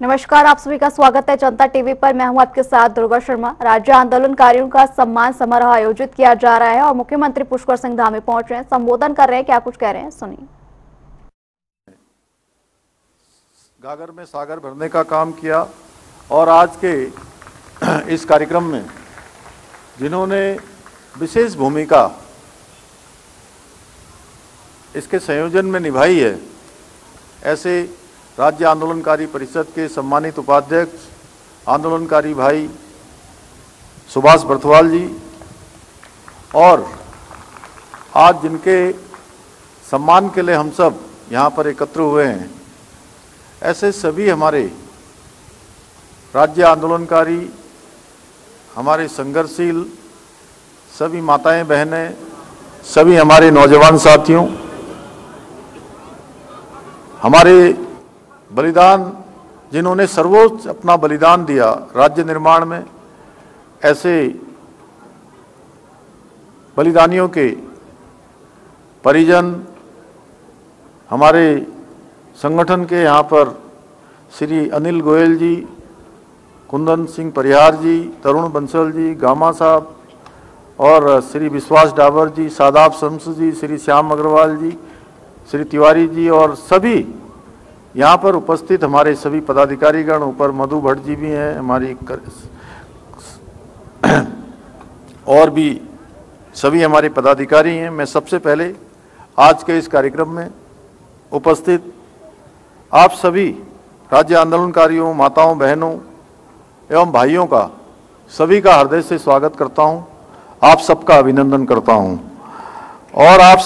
नमस्कार, आप सभी का स्वागत है जनता टीवी पर। मैं हूं आपके साथ दुर्गा शर्मा। राज्य आंदोलनकारियों का सम्मान समारोह आयोजित किया जा रहा है और मुख्यमंत्री पुष्कर सिंह धामी पहुंच रहे हैं, संबोधन कर रहे हैं। क्या कुछ कह रहे हैं, सुनिए। गागर में सागर भरने का काम किया और आज के इस कार्यक्रम में जिन्होंने विशेष भूमिका इसके संयोजन में निभाई है, ऐसे राज्य आंदोलनकारी परिषद के सम्मानित उपाध्यक्ष आंदोलनकारी भाई सुभाष बर्थवाल जी, और आज जिनके सम्मान के लिए हम सब यहाँ पर एकत्र हुए हैं, ऐसे सभी हमारे राज्य आंदोलनकारी, हमारे संघर्षशील सभी माताएं बहनें, सभी हमारे नौजवान साथियों, हमारे बलिदान जिन्होंने सर्वोच्च अपना बलिदान दिया राज्य निर्माण में, ऐसे बलिदानियों के परिजन, हमारे संगठन के यहाँ पर श्री अनिल गोयल जी, कुंदन सिंह परिहार जी, तरुण बंसल जी, गामा साहब और श्री विश्वास डाबर जी, सादाब शम्स जी, श्री श्याम अग्रवाल जी, श्री तिवारी जी और सभी यहाँ पर उपस्थित हमारे सभी पदाधिकारीगण, ऊपर मधु भट्ट जी भी हैं हमारी और भी सभी हमारे पदाधिकारी हैं। मैं सबसे पहले आज के इस कार्यक्रम में उपस्थित आप सभी राज्य आंदोलनकारियों, माताओं, बहनों एवं भाइयों का सभी का हृदय से स्वागत करता हूं, आप सबका अभिनंदन करता हूं और आप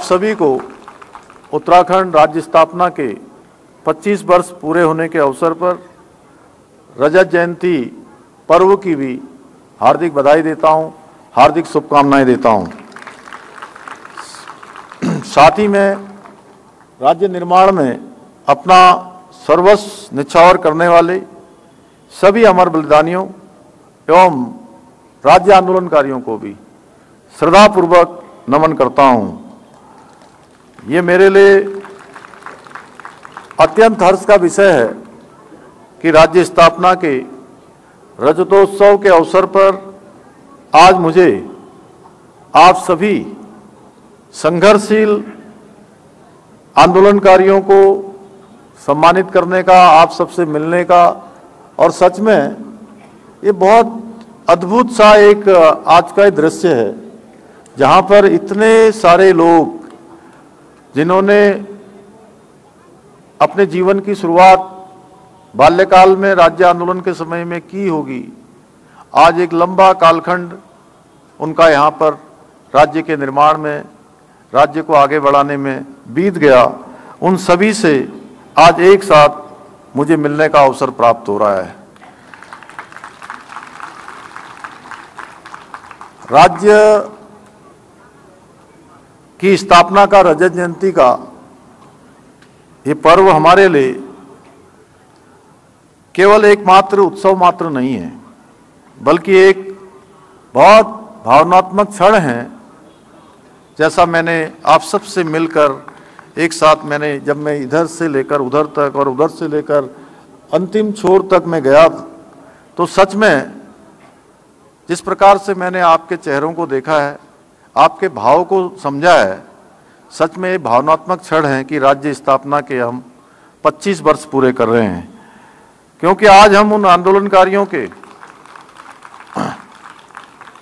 सभी को उत्तराखंड राज्य स्थापना के 25 वर्ष पूरे होने के अवसर पर रजत जयंती पर्व की भी हार्दिक बधाई देता हूं, हार्दिक शुभकामनाएं देता हूं। साथ ही में राज्य निर्माण में अपना सर्वस्व न्यौछावर करने वाले सभी अमर बलिदानियों एवं राज्य आंदोलनकारियों को भी श्रद्धापूर्वक नमन करता हूं। ये मेरे लिए अत्यंत हर्ष का विषय है कि राज्य स्थापना के रजतोत्सव के अवसर पर आज मुझे आप सभी संघर्षशील आंदोलनकारियों को सम्मानित करने का, आप सबसे मिलने का, और सच में ये बहुत अद्भुत सा एक आज का दृश्य है जहां पर इतने सारे लोग जिन्होंने अपने जीवन की शुरुआत बाल्यकाल में राज्य आंदोलन के समय में की होगी, आज एक लंबा कालखंड उनका यहाँ पर राज्य के निर्माण में, राज्य को आगे बढ़ाने में बीत गया। उन सभी से आज एक साथ मुझे मिलने का अवसर प्राप्त हो रहा है। राज्य की स्थापना का, रजत जयंती का ये पर्व हमारे लिए केवल एकमात्र उत्सव मात्र नहीं है, बल्कि एक बहुत भावनात्मक क्षण है। जैसा मैंने आप सब से मिलकर एक साथ जब मैं इधर से लेकर उधर तक और उधर से लेकर अंतिम छोर तक मैं गया, तो सच में जिस प्रकार से मैंने आपके चेहरों को देखा है, आपके भाव को समझा है, सच में ये भावनात्मक क्षण है कि राज्य स्थापना के हम 25 वर्ष पूरे कर रहे हैं। क्योंकि आज हम उन आंदोलनकारियों के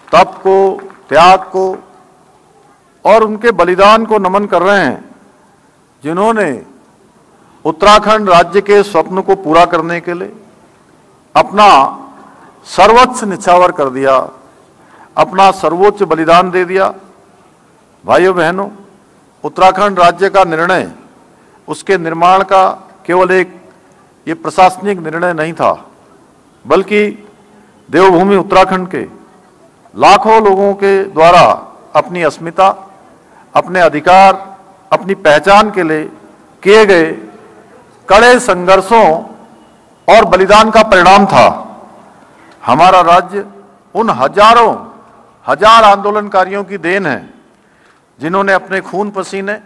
तप को, त्याग को और उनके बलिदान को नमन कर रहे हैं, जिन्होंने उत्तराखंड राज्य के स्वप्न को पूरा करने के लिए अपना सर्वोच्च न्यौछावर कर दिया, अपना सर्वोच्च बलिदान दे दिया। भाइयों बहनों, उत्तराखंड राज्य का निर्णय, उसके निर्माण का केवल एक ये प्रशासनिक निर्णय नहीं था, बल्कि देवभूमि उत्तराखंड के लाखों लोगों के द्वारा अपनी अस्मिता, अपने अधिकार, अपनी पहचान के लिए किए गए कड़े संघर्षों और बलिदान का परिणाम था। हमारा राज्य उन हजार आंदोलनकारियों की देन है, जिन्होंने अपने खून पसीने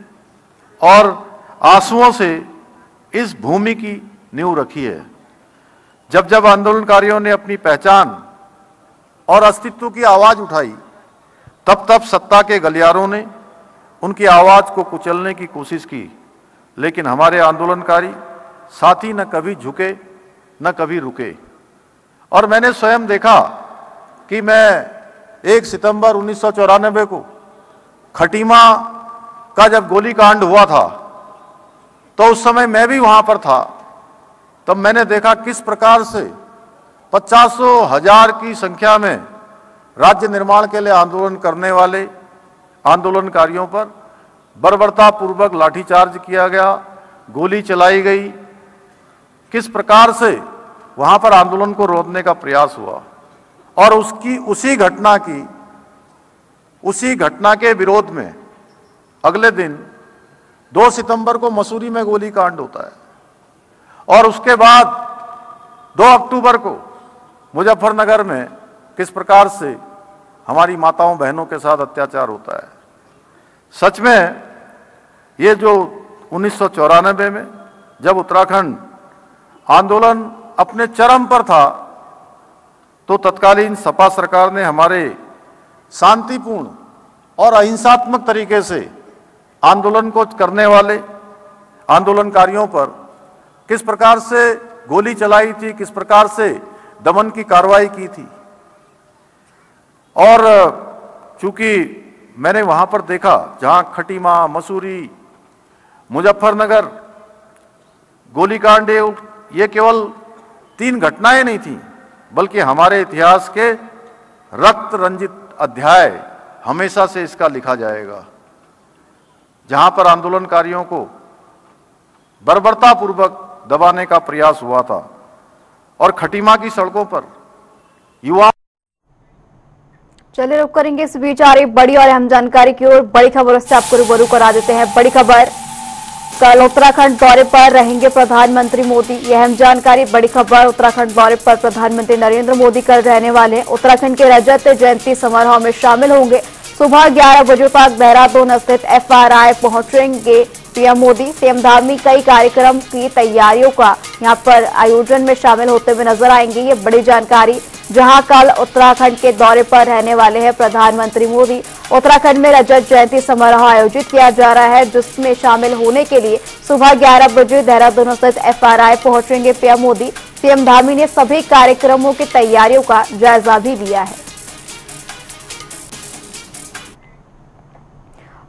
और आंसुओं से इस भूमि की नींव रखी है। जब जब आंदोलनकारियों ने अपनी पहचान और अस्तित्व की आवाज उठाई, तब तब सत्ता के गलियारों ने उनकी आवाज को कुचलने की कोशिश की, लेकिन हमारे आंदोलनकारी साथी न कभी झुके न कभी रुके। और मैंने स्वयं देखा कि मैं 1 सितंबर 1994 को खटीमा का जब गोलीकांड हुआ था, तो उस समय मैं भी वहां पर था। तब मैंने देखा किस प्रकार से 50,000 की संख्या में राज्य निर्माण के लिए आंदोलन करने वाले आंदोलनकारियों पर बर्बरतापूर्वक लाठीचार्ज किया गया, गोली चलाई गई, किस प्रकार से वहां पर आंदोलन को रोकने का प्रयास हुआ। और उसी घटना के विरोध में अगले दिन 2 सितंबर को मसूरी में गोलीकांड होता है, और उसके बाद 2 अक्टूबर को मुजफ्फरनगर में किस प्रकार से हमारी माताओं बहनों के साथ अत्याचार होता है। सच में ये जो 1994 में जब उत्तराखंड आंदोलन अपने चरम पर था, तो तत्कालीन सपा सरकार ने हमारे शांतिपूर्ण और अहिंसात्मक तरीके से आंदोलन को करने वाले आंदोलनकारियों पर किस प्रकार से गोली चलाई थी, किस प्रकार से दमन की कार्रवाई की थी। और चूंकि मैंने वहां पर देखा जहां खटीमा, मसूरी, मुजफ्फरनगर गोलीकांड, ये केवल 3 घटनाएं नहीं थी, बल्कि हमारे इतिहास के रक्त रंजित अध्याय हमेशा से इसका लिखा जाएगा, जहां पर आंदोलनकारियों को बर्बरतापूर्वक दबाने का प्रयास हुआ था। और खटीमा की सड़कों पर युवा। चलिए रुक करेंगे इस बीच आ रही बड़ी और अहम जानकारी की ओर। बड़ी खबरों से आपको रूबरू करा देते हैं। बड़ी खबर, कल उत्तराखंड दौरे पर रहेंगे प्रधानमंत्री मोदी। यह अहम जानकारी। बड़ी खबर, उत्तराखंड दौरे पर प्रधानमंत्री नरेंद्र मोदी कल रहने वाले उत्तराखंड के रजत जयंती समारोह में शामिल होंगे। सुबह 11 बजे तक देहरादून स्थित FRI पहुंचेंगे पीएम मोदी। सीएम धामी कई कार्यक्रम की तैयारियों का यहां पर आयोजन में शामिल होते हुए नजर आएंगे। ये बड़ी जानकारी, जहां कल उत्तराखंड के दौरे पर रहने वाले हैं प्रधानमंत्री मोदी। उत्तराखंड में रजत जयंती समारोह आयोजित किया जा रहा है, जिसमें शामिल होने के लिए सुबह 11 बजे देहरादून स्थित FRI पहुंचेंगे पीएम मोदी। सीएम धामी ने सभी कार्यक्रमों की तैयारियों का जायजा भी लिया है।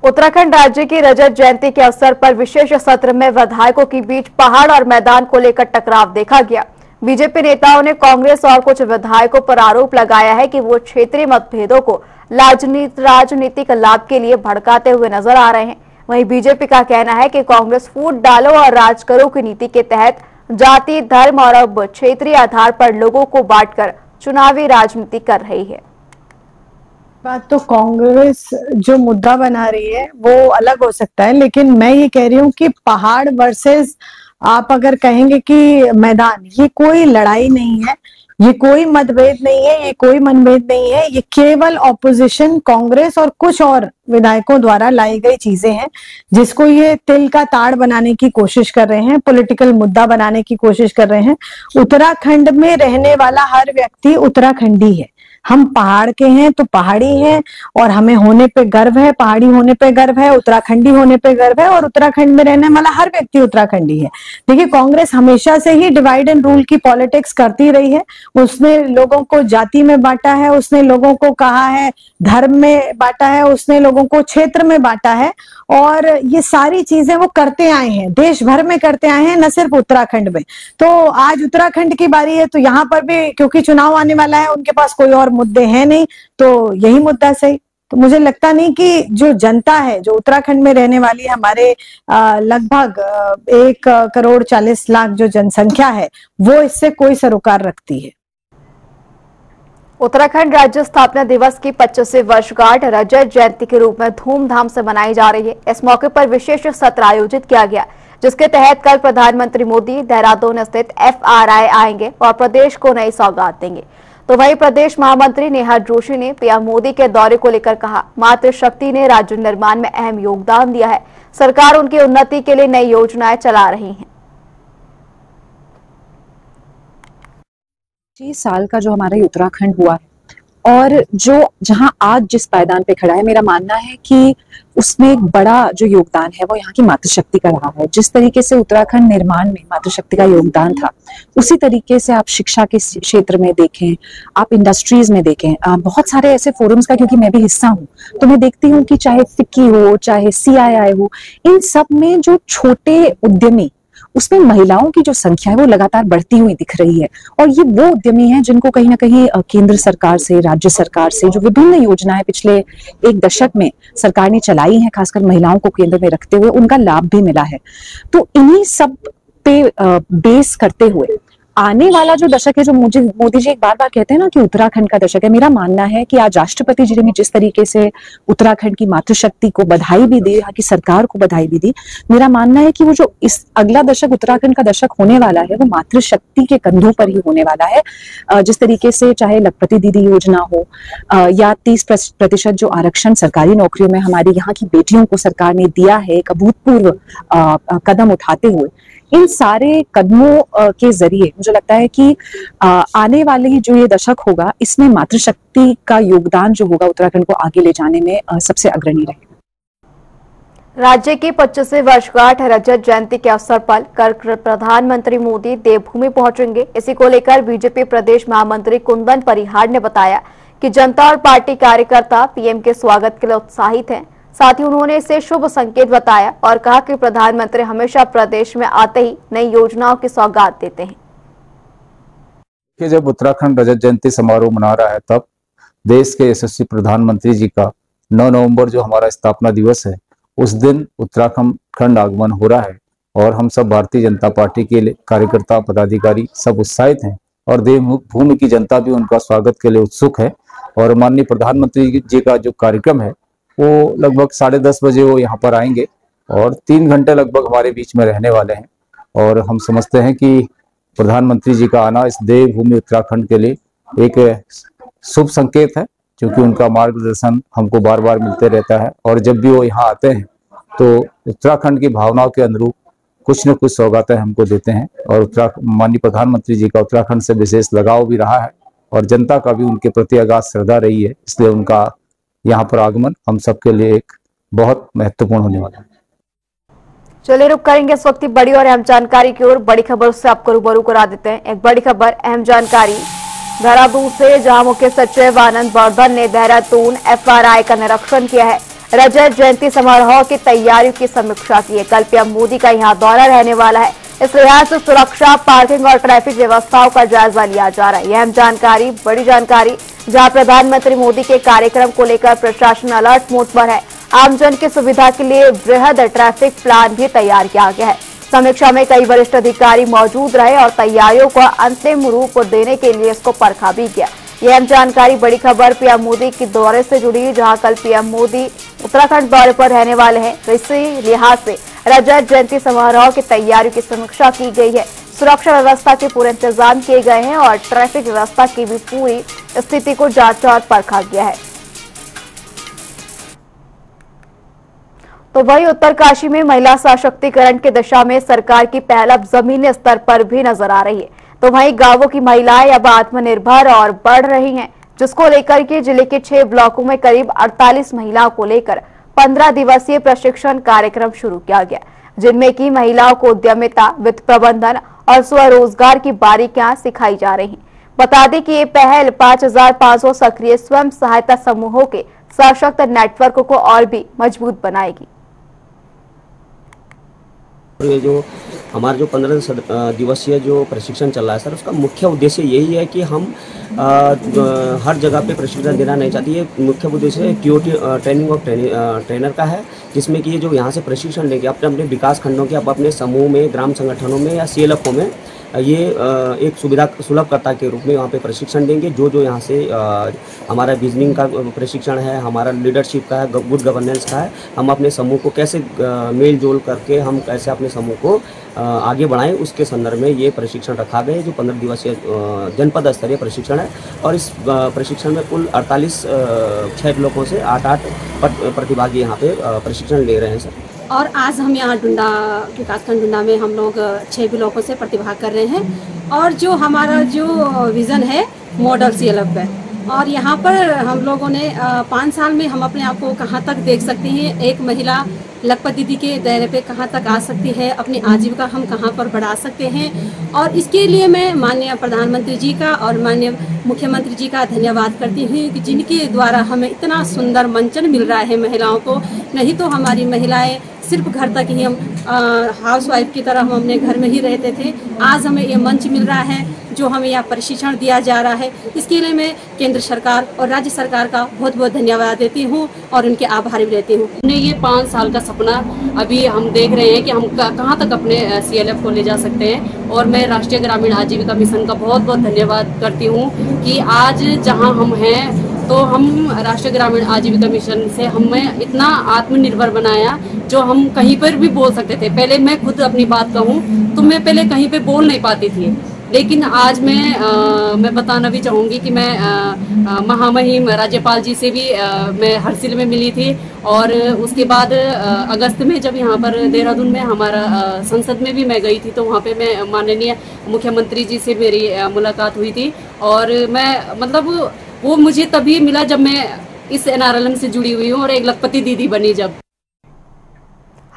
उत्तराखंड राज्य की रजत जयंती के अवसर पर विशेष सत्र में विधायकों के बीच पहाड़ और मैदान को लेकर टकराव देखा गया। बीजेपी नेताओं ने कांग्रेस और कुछ विधायकों पर आरोप लगाया है कि वो क्षेत्रीय मतभेदों को राजनीतिक लाभ के लिए भड़काते हुए नजर आ रहे हैं। वहीं बीजेपी का कहना है कि कांग्रेस फूट डालो और राज करो की नीति के तहत जाति, धर्म और अब क्षेत्रीय आधार पर लोगों को बांटकर चुनावी राजनीति कर रही है। बात तो कांग्रेस जो मुद्दा बना रही है वो अलग हो सकता है, लेकिन मैं ये कह रही हूँ कि पहाड़ वर्सेस आप अगर कहेंगे कि मैदान, ये कोई लड़ाई नहीं है, ये कोई मतभेद नहीं है, ये कोई मनभेद नहीं है। ये केवल ऑपोजिशन कांग्रेस और कुछ और विधायकों द्वारा लाई गई चीजें हैं, जिसको ये तिल का ताड़ बनाने की कोशिश कर रहे हैं, पॉलिटिकल मुद्दा बनाने की कोशिश कर रहे हैं। उत्तराखंड में रहने वाला हर व्यक्ति उत्तराखंडी है। हम पहाड़ के हैं तो पहाड़ी हैं, और हमें होने पे गर्व है, पहाड़ी होने पे गर्व है, उत्तराखंडी होने पे गर्व है, और उत्तराखंड में रहने वाला हर व्यक्ति उत्तराखंडी है। देखिए, कांग्रेस हमेशा से ही डिवाइड एंड रूल की पॉलिटिक्स करती रही है। उसने लोगों को जाति में बांटा है, उसने लोगों को कहा है धर्म में बांटा है, उसने लोगों को क्षेत्र में बांटा है, और ये सारी चीजें वो करते आए हैं, देश भर में करते आए हैं, न सिर्फ उत्तराखंड में। तो आज उत्तराखंड की बारी है, तो यहाँ पर भी क्योंकि चुनाव आने वाला है, उनके पास कोई और मुद्दे हैं नहीं, तो यही मुद्दा सही। तो मुझे लगता नहीं कि जो जनता है, जो उत्तराखंड में रहने वाली हमारे लगभग 1,40,00,000 जो जनसंख्या है, वो इससे कोई सरोकार रखती है। उत्तराखंड राज्य स्थापना दिवस की 25वीं वर्षगांठ रजत जयंती के रूप में धूमधाम से मनाई जा रही है। इस मौके पर विशेष सत्र आयोजित किया गया, जिसके तहत कल प्रधानमंत्री मोदी देहरादून स्थित FRI आएंगे और प्रदेश को नई सौगात देंगे। तो वहीं प्रदेश महामंत्री नेहा जोशी ने पीएम मोदी के दौरे को लेकर कहा, मातृशक्ति ने राज्य निर्माण में अहम योगदान दिया है, सरकार उनकी उन्नति के लिए नई योजनाएं चला रही है। साल का जो हमारा ये उत्तराखंड हुआ है और जो जहां आज जिस पायदान पे खड़ा है, मेरा मानना है कि उसमें एक बड़ा जो योगदान है वो यहाँ की मातृशक्ति का रहा है। जिस तरीके से उत्तराखंड निर्माण में मातृशक्ति का योगदान था, उसी तरीके से आप शिक्षा के क्षेत्र में देखें, आप इंडस्ट्रीज में देखें, बहुत सारे ऐसे फोरम्स का, क्योंकि मैं भी हिस्सा हूँ, तो मैं देखती हूँ कि चाहे फिक्की हो, चाहे CII हो, इन सब में जो छोटे उद्यमी, उसमें महिलाओं की जो संख्या है वो लगातार बढ़ती हुई दिख रही है। और ये वो उद्यमी हैं जिनको कहीं ना कहीं केंद्र सरकार से, राज्य सरकार से जो विभिन्न योजनाएं पिछले एक दशक में सरकार ने चलाई हैं, खासकर महिलाओं को केंद्र में रखते हुए, उनका लाभ भी मिला है। तो इन्हीं सब पे बेस करते हुए आने वाला जो दशक है, जो मोदी जी एक बार बार कहते हैं ना कि उत्तराखंड का दशक है, मेरा मानना है कि आज राष्ट्रपति जी ने जिस तरीके से उत्तराखंड की मातृशक्ति को बधाई भी दी, यहाँ की सरकार को बधाई भी दी, मेरा मानना है कि वो जो इस अगला दशक उत्तराखंड का दशक होने वाला है वो मातृशक्ति के कंधों पर ही होने वाला है। जिस तरीके से चाहे लखपति दीदी योजना हो या 30% जो आरक्षण सरकारी नौकरियों में हमारी यहाँ की बेटियों को सरकार ने दिया है, एक अभूतपूर्व कदम उठाते हुए, इन सारे कदमों के जरिए मुझे लगता है कि आने वाली जो ये दशक होगा, इसमें मातृशक्ति का योगदान जो होगा उत्तराखंड को आगे ले जाने में सबसे अग्रणी रहेगा। राज्य की 25वीं वर्षगांठ रजत जयंती के अवसर पर कल प्रधानमंत्री मोदी देवभूमि पहुंचेंगे। इसी को लेकर बीजेपी प्रदेश महामंत्री कुंदन परिहार ने बताया कि जनता और पार्टी कार्यकर्ता पीएम के स्वागत के लिए उत्साहित हैं। साथ ही उन्होंने इसे शुभ संकेत बताया और कहा कि प्रधानमंत्री हमेशा प्रदेश में आते ही नई योजनाओं की सौगात देते हैं। कि जब उत्तराखंड रजत जयंती समारोह मना रहा है, तब देश के यशस्वी प्रधानमंत्री जी का 9 नवंबर जो हमारा स्थापना दिवस है, उस दिन उत्तराखंड आगमन हो रहा है और हम सब भारतीय जनता पार्टी के कार्यकर्ता, पदाधिकारी सब उत्साहित हैं और देवभूमि की जनता भी उनका स्वागत के लिए उत्सुक है। और माननीय प्रधानमंत्री जी का जो कार्यक्रम है वो लगभग 10:30 बजे वो यहाँ पर आएंगे और 3 घंटे लगभग हमारे बीच में रहने वाले हैं। और हम समझते हैं कि प्रधानमंत्री जी का आना इस देवभूमि उत्तराखंड के लिए एक शुभ संकेत है, क्योंकि उनका मार्गदर्शन हमको बार बार मिलते रहता है और जब भी वो यहाँ आते हैं तो उत्तराखंड की भावनाओं के अनुरूप कुछ न कुछ सौगातें हमको देते हैं। और माननीय प्रधानमंत्री जी का उत्तराखंड से विशेष लगाव भी रहा है और जनता का भी उनके प्रति अगाध श्रद्धा रही है, इसलिए उनका यहाँ पर आगमन हम सबके लिए एक बहुत महत्वपूर्ण होने वाला है। चलिए रुक करेंगे इस वक्त बड़ी और अहम जानकारी की ओर। बड़ी खबर से आपको रूबरू करा देते हैं। एक बड़ी खबर, अहम जानकारी देहरादून से, जहां मुख्य सचिव आनंद वर्धन ने देहरादून FRI का निरीक्षण किया है। रजत जयंती समारोह की तैयारियों की समीक्षा की है। कल पीएम मोदी का यहाँ दौरा रहने वाला है, इस लिहाज से सुरक्षा, पार्किंग और ट्रैफिक व्यवस्थाओं का जायजा लिया जा रहा है। यह अहम जानकारी, बड़ी जानकारी, जहां प्रधानमंत्री मोदी के कार्यक्रम को लेकर प्रशासन अलर्ट मोड पर है। आमजन की सुविधा के लिए बृहद ट्रैफिक प्लान भी तैयार किया गया है। समीक्षा में कई वरिष्ठ अधिकारी मौजूद रहे और तैयारियों को अंतिम रूप देने के लिए इसको परखा भी गया। यह अहम जानकारी, बड़ी खबर पीएम मोदी के दौरे से जुड़ी, जहां कल पीएम मोदी उत्तराखंड दौरे पर रहने वाले हैं। इसी लिहाज से रजत जयंती समारोह की तैयारियों की समीक्षा की गई है। सुरक्षा व्यवस्था के पूरे इंतजाम किए गए हैं और ट्रैफिक व्यवस्था की भी पूरी स्थिति को जांचा और परखा गया है। तो वही उत्तरकाशी में महिला सशक्तिकरण की दिशा में सरकार की पहल अब जमीनी स्तर पर भी नजर आ रही है। तो वहीं गांवों की महिलाएं अब आत्मनिर्भर और बढ़ रही हैं, जिसको लेकर के जिले के 6 ब्लॉकों में करीब 48 महिलाओं को लेकर 15 दिवसीय प्रशिक्षण कार्यक्रम शुरू किया गया, जिनमें की महिलाओं को उद्यमिता, वित्त प्रबंधन और स्वरोजगार की बारीकियां सिखाई जा रही हैं। बता दें कि ये पहल 5500 सक्रिय स्वयं सहायता समूहों के सशक्त नेटवर्क को और भी मजबूत बनाएगी। ये जो हमारा जो 15 दिवसीय जो प्रशिक्षण चल रहा है सर, उसका मुख्य उद्देश्य यही है कि हम हर जगह पे प्रशिक्षण देना नहीं चाहती है। मुख्य उद्देश्य TOT ट्रेनिंग ऑफ ट्रेनर का है, जिसमें कि ये जो यहाँ से प्रशिक्षण लेंगे अपने अपने विकास खंडों के, अपने समूह में, ग्राम संगठनों में या CLFO में, ये एक सुविधा सुलभकर्ता के रूप में वहाँ पे प्रशिक्षण देंगे। जो यहाँ से हमारा विजनिंग का प्रशिक्षण है, हमारा लीडरशिप का है, गुड गवर्नेंस का है, हम अपने समूह को कैसे मेल जोल करके हम कैसे अपने समूह को आगे बढ़ाएं, उसके संदर्भ में ये प्रशिक्षण रखा गया है, जो 15 दिवसीय जनपद स्तरीय प्रशिक्षण है। और इस प्रशिक्षण में कुल 48 6 ब्लॉकों से 8 प्रतिभागी यहाँ पे प्रशिक्षण ले रहे हैं सर। और आज हम यहाँ डुंडा विकासखंड डुंडा में हम लोग 6 ब्लॉकों से प्रतिभाग कर रहे हैं। और जो हमारा जो विज़न है मॉडल CLF है, और यहाँ पर हम लोगों ने 5 साल में हम अपने आप को कहाँ तक देख सकते हैं, एक महिला लखपत दीदी के दायरे पे कहाँ तक आ सकती है, अपनी आजीविका हम कहाँ पर बढ़ा सकते हैं। और इसके लिए मैं माननीय प्रधानमंत्री जी का और माननीय मुख्यमंत्री जी का धन्यवाद करती हूँ कि जिनके द्वारा हमें इतना सुंदर मंचन मिल रहा है महिलाओं को। नहीं तो हमारी महिलाएं सिर्फ घर तक ही हम हाउसवाइफ की तरह हम अपने घर में ही रहते थे। आज हमें ये मंच मिल रहा है, जो हमें यहाँ प्रशिक्षण दिया जा रहा है। इसके लिए मैं केंद्र सरकार और राज्य सरकार का बहुत बहुत धन्यवाद देती हूँ और उनके आभारी भी रहती हूँ। हमने ये 5 साल का सपना अभी हम देख रहे हैं कि हम कहाँ तक अपने CLF को ले जा सकते हैं। और मैं राष्ट्रीय ग्रामीण आजीविका मिशन का बहुत बहुत धन्यवाद करती हूँ कि आज जहाँ हम हैं, तो हम राष्ट्रीय ग्रामीण आजीविका मिशन से हमें इतना आत्मनिर्भर बनाया, जो हम कहीं पर भी बोल सकते थे। पहले मैं खुद अपनी बात कहूँ तो मैं पहले कहीं पे बोल नहीं पाती थी, लेकिन आज मैं बताना भी चाहूँगी कि मैं महामहिम राज्यपाल जी से भी मैं हरसिल में मिली थी। और उसके बाद अगस्त में जब यहाँ पर देहरादून में हमारा संसद में भी मैं गई थी, तो वहाँ पे मैं माननीय मुख्यमंत्री जी से मेरी मुलाकात हुई थी। और मैं मतलब वो मुझे तभी मिला जब मैं इस NRLM से जुड़ी हुई हूँ और एक लखपति दीदी बनी जब।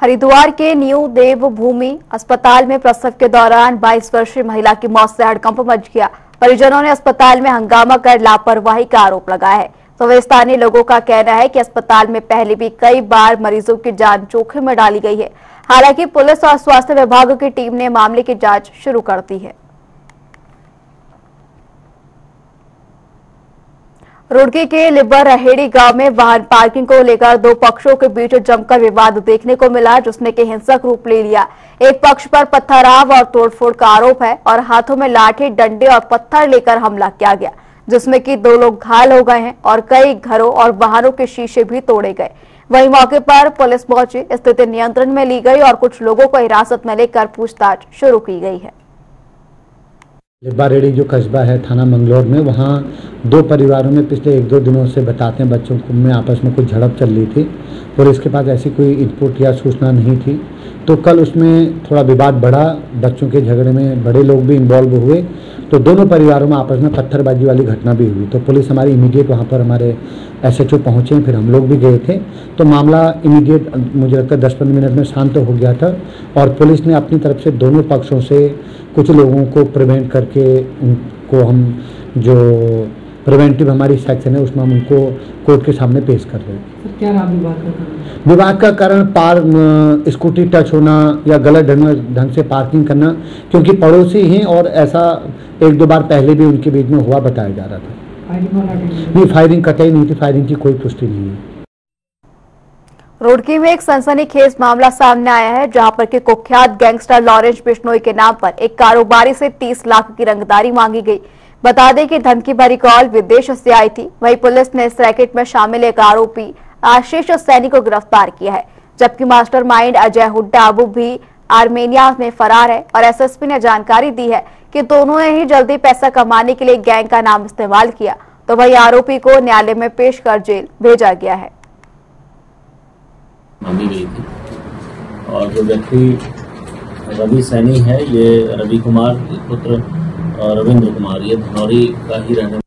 हरिद्वार के न्यू देवभूमि अस्पताल में प्रसव के दौरान 22 वर्षीय महिला की मौत से हड़कंप मच गया। परिजनों ने अस्पताल में हंगामा कर लापरवाही का आरोप लगाया है। तो स्थानीय लोगों का कहना है कि अस्पताल में पहले भी कई बार मरीजों की जान जोखिम में डाली गई है। हालांकि पुलिस और स्वास्थ्य विभाग की टीम ने मामले की जांच शुरू कर दी है। रुड़की के लिब्बर रहेड़ी गांव में वाहन पार्किंग को लेकर 2 पक्षों के बीच जमकर विवाद देखने को मिला, जिसने कि हिंसक रूप ले लिया। एक पक्ष पर पत्थरमार और तोड़फोड़ का आरोप है और हाथों में लाठी, डंडे और पत्थर लेकर हमला किया गया, जिसमें कि 2 लोग घायल हो गए हैं और कई घरों और वाहनों के शीशे भी तोड़े गए। वहीं मौके पर पुलिस पहुंची, स्थिति नियंत्रण में ली गई और कुछ लोगों को हिरासत में लेकर पूछताछ शुरू की गई है। लिब्बर रहेड़ी जो कस्बा है थाना मंगलौर में, वहाँ 2 परिवारों में पिछले 1-2 दिनों से बताते हैं बच्चों में आपस में कुछ झड़प चल रही थी। पुलिस के पास ऐसी कोई इनपुट या सूचना नहीं थी, तो कल उसमें थोड़ा विवाद बढ़ा। बच्चों के झगड़े में बड़े लोग भी इन्वॉल्व हुए, तो दोनों परिवारों में आपस में पत्थरबाजी वाली घटना भी हुई। तो पुलिस हमारी इमीडिएट वहाँ पर हमारे SHO पहुँचे, फिर हम लोग भी गए थे। तो मामला इमीडिएट मुझे लगता है 10-15 मिनट में शांत हो गया था और पुलिस ने अपनी तरफ से दोनों पक्षों से कुछ लोगों को प्रिवेंट करके उनको हम जो प्रिवेंटिव हमारी सेक्शन है उसमें हम उनको कोर्ट के सामने पेश कर रहे हैं। क्या विवाद का कारण? विवाद का कारण स्कूटी टच होना या गलत ढंग से पार्किंग करना, क्योंकि पड़ोसी हैं और ऐसा 1-2 बार पहले भी उनके बीच में हुआ बताया जा रहा था। नहीं, फायरिंग कतई नहीं थी, फायरिंग की कोई पुष्टि नहीं है। रुड़की में एक सनसनीखेज मामला सामने आया है, जहां पर के कुख्यात गैंगस्टर लॉरेंस बिश्नोई के नाम पर एक कारोबारी से 30 लाख की रंगदारी मांगी गई। बता दें कि धमकी भरी कॉल विदेश से आई थी। वहीं पुलिस ने इस रैकेट में शामिल एक आरोपी आशीष सैनी को गिरफ्तार किया है, जबकि मास्टरमाइंड अजय हुड्डा अबू भी आर्मेनिया में फरार है। और SSP ने जानकारी दी है कि दोनों ने ही जल्दी पैसा कमाने के लिए गैंग का नाम इस्तेमाल किया। तो वही आरोपी को न्यायालय में पेश कर जेल भेजा गया है। मांगी गई थी और जो व्यक्ति रवि सैनी है, ये रवि कुमार पुत्र रविंद्र कुमार, ये धनौरी का ही रहने।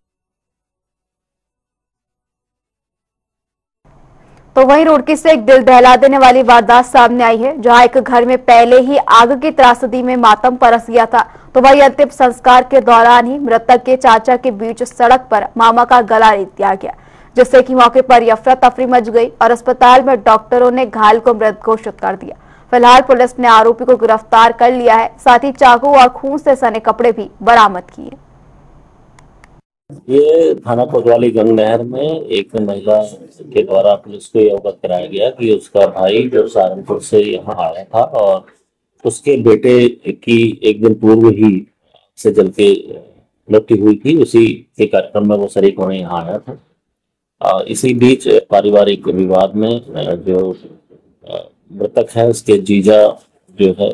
तो वहीं रुड़की से एक दिल दहला देने वाली वारदात सामने आई है, जहां एक घर में पहले ही आग की त्रासदी में मातम परस गया था। तो वही अंतिम संस्कार के दौरान ही मृतक के चाचा के बीच सड़क पर मामा का गला रेत दिया गया, जिससे कि मौके पर अफरा तफरी मच गई और अस्पताल में डॉक्टरों ने घायल को मृत घोषित कर दिया। फिलहाल पुलिस ने आरोपी को गिरफ्तार कर लिया है, साथ ही चाकू और खून से सने कपड़े भी बरामद किए। ये थाना कोतवाली गंग नहर में एक महिला के द्वारा पुलिस को ये अवगत कराया गया कि उसका भाई जो सहारनपुर से यहाँ आया था और उसके बेटे की एक दिन पूर्व ही से जल के मृत्यु हुई थी। उसी के कार्यक्रम में वो शरीक होने यहाँ आया था। इसी बीच पारिवारिक विवाद में जो मृतक है उसके जीजा जो है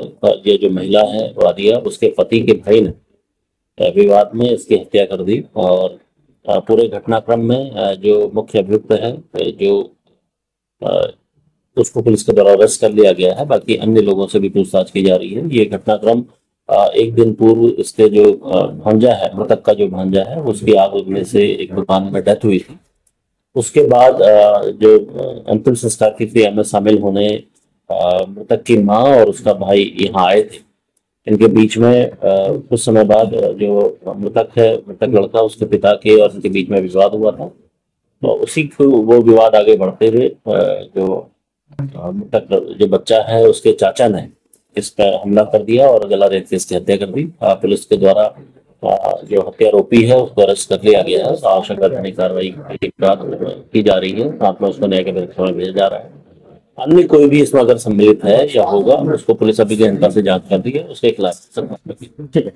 ये जो महिला है वादिया, उसके पति के भाई ने विवाद में इसकी हत्या कर दी। और पूरे घटनाक्रम में जो मुख्य अभियुक्त है जो उसको पुलिस के द्वारा अरेस्ट कर लिया गया है। बाकी अन्य लोगों से भी पूछताछ की जा रही है। ये घटनाक्रम एक दिन पूर्व इसके जो भांजा है, मृतक का जो भांजा है, उसकी आग लगने से एक दुकान में डेथ हुई थी। उसके बाद जो अंतिम संस्कार की क्रिया में शामिल होने मृतक की माँ और उसका भाई यहाँ आए थे। इनके बीच में कुछ समय बाद जो मृतक लड़का, उसके पिता के और इनके बीच में विवाद हुआ था। तो उसी को वो विवाद आगे बढ़ते हुए जो मृतक जो बच्चा है उसके चाचा ने इस पर हमला कर दिया और गला रेत के इसकी हत्या कर दी। पुलिस के द्वारा जो हत्यारोपी है उसको अरेस्ट कर लिया गया है। आवश्यक वैधानिक कार्रवाई की जा रही है, साथ में उसको न्याय के परीक्षा में भेजा जा रहा है। अन्य कोई भी इसमें अगर सम्मिलित है या होगा, उसको पुलिस अभी गहनता से जांच कर दी है, उसके खिलाफ ठीक है।